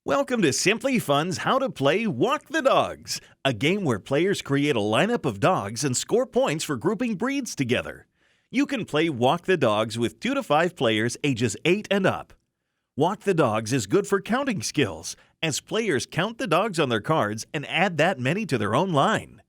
Welcome to Simply Fun's How to Play Walk the Dogs, a game where players create a lineup of dogs and score points for grouping breeds together. You can play Walk the Dogs with 2 to 5 players ages 8 and up. Walk the Dogs is good for counting skills, as players count the dogs on their cards and add that many to their own line.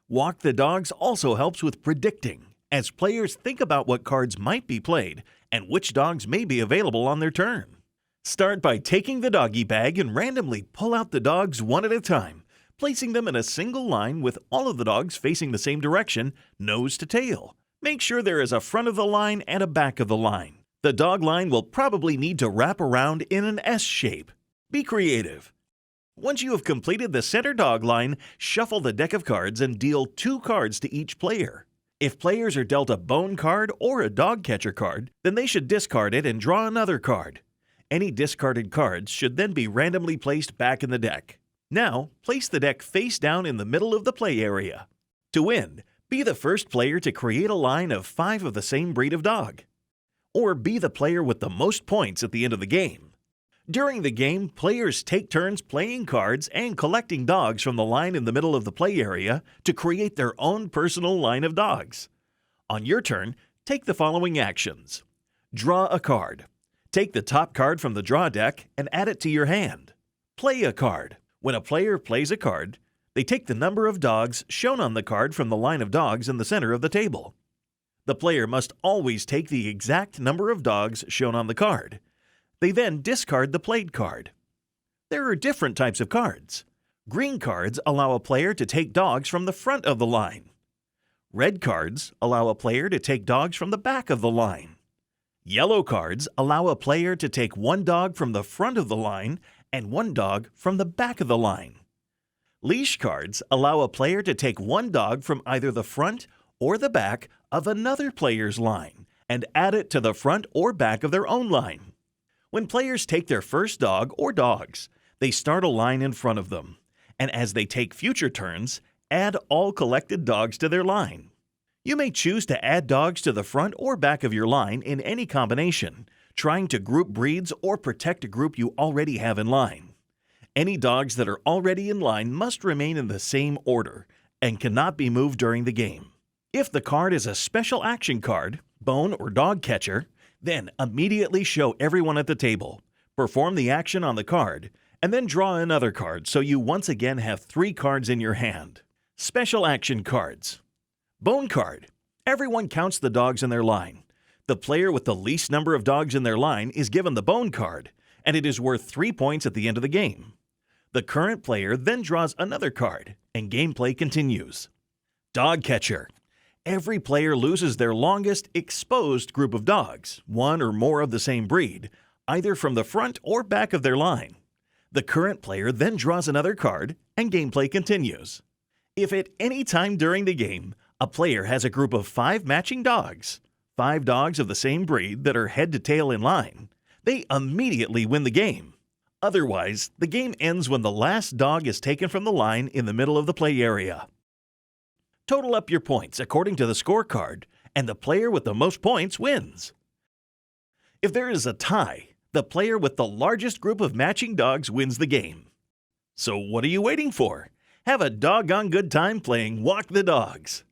Walk the Dogs also helps with predicting, as players think about what cards might be played and which dogs may be available on their turn. Start by taking the doggy bag and randomly pull out the dogs one at a time, placing them in a single line with all of the dogs facing the same direction, nose to tail. Make sure there is a front of the line and a back of the line. The dog line will probably need to wrap around in an S shape. Be creative. Once you have completed the center dog line, shuffle the deck of cards and deal 2 cards to each player. If players are dealt a bone card or a dog catcher card, then they should discard it and draw another card. Any discarded cards should then be randomly placed back in the deck. Now, place the deck face down in the middle of the play area. To win, be the first player to create a line of 5 of the same breed of dog. Or be the player with the most points at the end of the game. During the game, players take turns playing cards and collecting dogs from the line in the middle of the play area to create their own personal line of dogs. On your turn, take the following actions. Draw a card. Take the top card from the draw deck and add it to your hand. Play a card. When a player plays a card, they take the number of dogs shown on the card from the line of dogs in the center of the table. The player must always take the exact number of dogs shown on the card. They then discard the played card. There are different types of cards. Green cards allow a player to take dogs from the front of the line. Red cards allow a player to take dogs from the back of the line. Yellow cards allow a player to take 1 dog from the front of the line and 1 dog from the back of the line. Leash cards allow a player to take 1 dog from either the front or the back of another player's line and add it to the front or back of their own line. When players take their first dog or dogs, they start a line in front of them, and as they take future turns, add all collected dogs to their line. You may choose to add dogs to the front or back of your line in any combination, trying to group breeds or protect a group you already have in line. Any dogs that are already in line must remain in the same order and cannot be moved during the game. If the card is a special action card, bone or dog catcher, then immediately show everyone at the table, perform the action on the card, and then draw another card so you once again have 3 cards in your hand. Special action cards. Bone card. Everyone counts the dogs in their line. The player with the least number of dogs in their line is given the bone card, and it is worth 3 points at the end of the game. The current player then draws another card, and gameplay continues. Dog catcher. Every player loses their longest exposed group of dogs, 1 or more of the same breed, either from the front or back of their line. The current player then draws another card, and gameplay continues. If at any time during the game, a player has a group of 5 matching dogs, 5 dogs of the same breed that are head to tail in line, they immediately win the game. Otherwise, the game ends when the last dog is taken from the line in the middle of the play area. Total up your points according to the scorecard, and the player with the most points wins. If there is a tie, the player with the largest group of matching dogs wins the game. So what are you waiting for? Have a doggone good time playing Walk the Dogs.